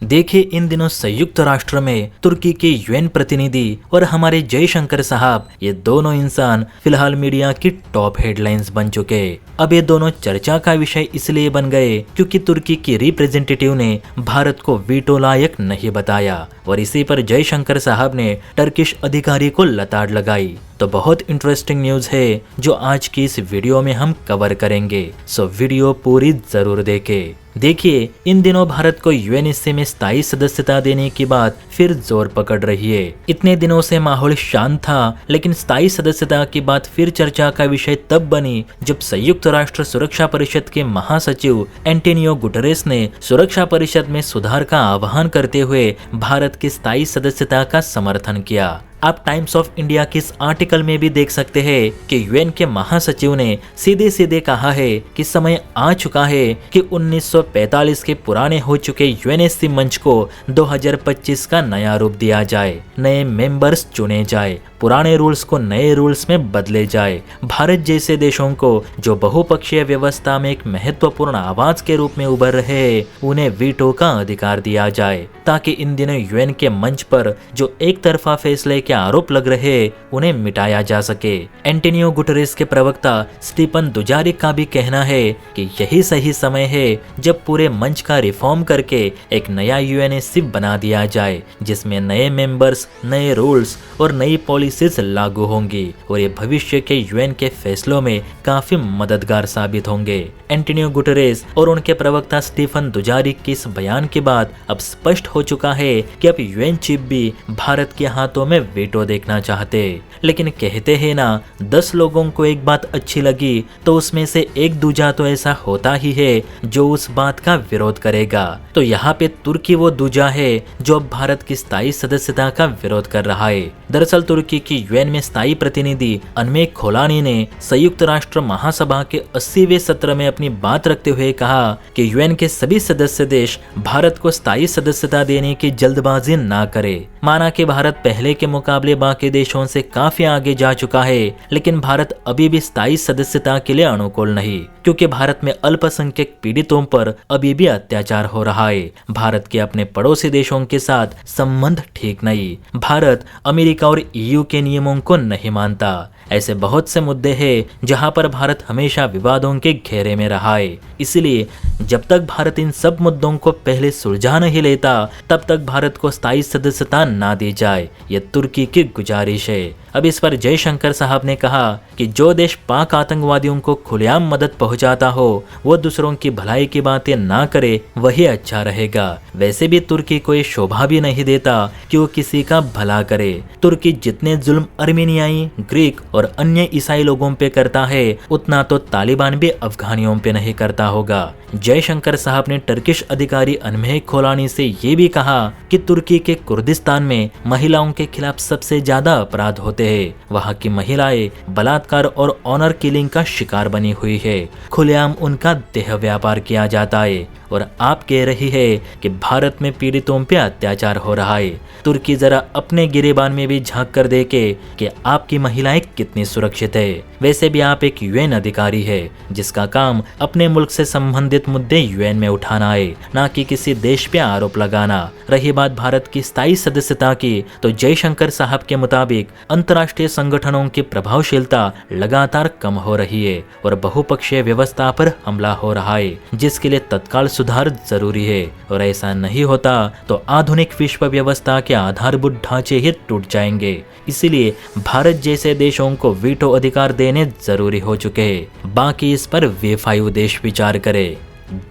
देखिए, इन दिनों संयुक्त राष्ट्र में तुर्की के यूएन प्रतिनिधि और हमारे जयशंकर साहब, ये दोनों इंसान फिलहाल मीडिया की टॉप हेडलाइंस बन चुके। अब ये दोनों चर्चा का विषय इसलिए बन गए क्योंकि तुर्की की रिप्रेजेंटेटिव ने भारत को वीटो लायक नहीं बताया और इसी पर जयशंकर साहब ने टर्किश अधिकारी को लताड़ लगाई। तो बहुत इंटरेस्टिंग न्यूज़ है जो आज की इस वीडियो में हम कवर करेंगे, सो वीडियो पूरी जरूर देखें। देखिए, इन दिनों भारत को यूएनएससी में स्थायी सदस्यता देने की बात फिर जोर पकड़ रही है। इतने दिनों से माहौल शांत था, लेकिन स्थायी सदस्यता की बात फिर चर्चा का विषय तब बनी जब संयुक्त राष्ट्र सुरक्षा परिषद के महासचिव एंटोनियो गुटेरेस ने सुरक्षा परिषद में सुधार का आह्वान करते हुए भारत की स्थायी सदस्यता का समर्थन किया। आप टाइम्स ऑफ इंडिया के इस आर्टिकल में भी देख सकते हैं कि यूएन के महासचिव ने सीधे सीधे कहा है कि समय आ चुका है कि 1945 के पुराने हो चुके यूएनएससी मंच को 2025 का नया रूप दिया जाए, नए मेंबर्स चुने जाए, पुराने रूल्स को नए रूल्स में बदले जाए। भारत जैसे देशों को जो बहुपक्षीय व्यवस्था में एक महत्वपूर्ण आवाज के रूप में उभर रहे हैं, उन्हें वीटो का अधिकार दिया जाए ताकि इन दिनों यूएन के मंच पर जो एक तरफा फैसले के आरोप लग रहे उन्हें मिटाया जा सके। एंटोनियो गुटेरेस के प्रवक्ता स्टीफन दुजारिक का भी कहना है कि यही सही समय है जब पूरे मंच का रिफॉर्म करके एक नया यूएनएससी बना दिया जाए जिसमें नए मेंबर्स, नए रूल्स और नई पॉलिसीज लागू होंगी और ये भविष्य के यूएन के फैसलों में काफी मददगार साबित होंगे। एंटोनियो गुटेरेस और उनके प्रवक्ता स्टीफन दुजारिक के इस बयान के बाद अब स्पष्ट हो चुका है कि अब यूएन चीफ भी भारत के हाथों में वीटो देखना चाहते। लेकिन कहते हैं ना, 10 लोगों को एक बात अच्छी लगी तो उसमें से एक दूजा तो ऐसा होता ही है जो उस बात का विरोध करेगा। तो यहाँ पे तुर्की वो दूजा है जो अब भारत की स्थायी सदस्यता का विरोध कर रहा है। दरअसल तुर्की की यूएन में स्थायी प्रतिनिधि अनमेक खोलानी ने संयुक्त राष्ट्र महासभा के 80वें सत्र में अपनी बात रखते हुए कहा कि यूएन के सभी सदस्य देश भारत को स्थायी सदस्यता देने की जल्दबाजी ना करे। माना कि भारत पहले के मुकाबले बाकी देशों से काफी आगे जा चुका है, लेकिन भारत अभी भी स्थायी सदस्यता के लिए अनुकूल नहीं, क्योंकि भारत में अल्पसंख्यक पीड़ितों पर अभी भी अत्याचार हो रहा है। भारत के अपने पड़ोसी देशों के साथ संबंध ठीक नहीं। भारत अमेरिका और ईयू के नियमों को नहीं मानता। ऐसे बहुत से मुद्दे हैं जहां पर भारत हमेशा विवादों के घेरे में रहा है। इसलिए जब तक भारत इन सब मुद्दों को पहले सुलझा नहीं लेता, तब तक भारत को स्थायी सदस्यता ना दी जाए, ये तुर्की की गुजारिश है। अब इस पर जयशंकर साहब ने कहा कि जो देश पाक आतंकवादियों को खुलेआम मदद पहुंचाता हो वो दूसरों की भलाई की बातें ना करे, वही अच्छा रहेगा। वैसे भी तुर्की को ये शोभा भी नहीं देता कि वो किसी का भला करे। तुर्की जितने जुल्म अर्मीनियाई, ग्रीक और अन्य ईसाई लोगों पे करता है, उतना तो तालिबान भी अफगानियों पे नहीं करता होगा। जयशंकर साहब ने टर्किश अधिकारी अनमेक खोलानी से ये भी कहा कि तुर्की के कुर्दिस्तान में महिलाओं के खिलाफ सबसे ज्यादा अपराध होते हैं। वहाँ की महिलाएं बलात्कार और ऑनर किलिंग का शिकार बनी हुई है। खुलेआम उनका देह व्यापार किया जाता है और आप कह रही है कि भारत में पीड़ितों पे अत्याचार हो रहा है। तुर्की जरा अपने गिरेबान में भी झांक कर देखे कि आपकी महिलाएं कितनी सुरक्षित है। वैसे भी आप एक यूएन अधिकारी है जिसका काम अपने मुल्क से संबंधित मुद्दे यूएन में उठाना है, ना कि किसी देश पे आरोप लगाना। रही बात भारत की स्थायी सदस्यता की, तो जयशंकर साहब के मुताबिक अंतर्राष्ट्रीय संगठनों की प्रभावशीलता लगातार कम हो रही है और बहुपक्षीय व्यवस्था पर हमला हो रहा है, जिसके लिए तत्काल सुधार जरूरी है। और ऐसा नहीं होता तो आधुनिक विश्व व्यवस्था के आधारभूत ढांचे ही टूट जाएंगे। इसीलिए भारत जैसे देशों को वीटो अधिकार देने जरूरी हो चुके हैं। बाकी इस पर V5 देश विचार करे।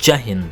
जय हिंद।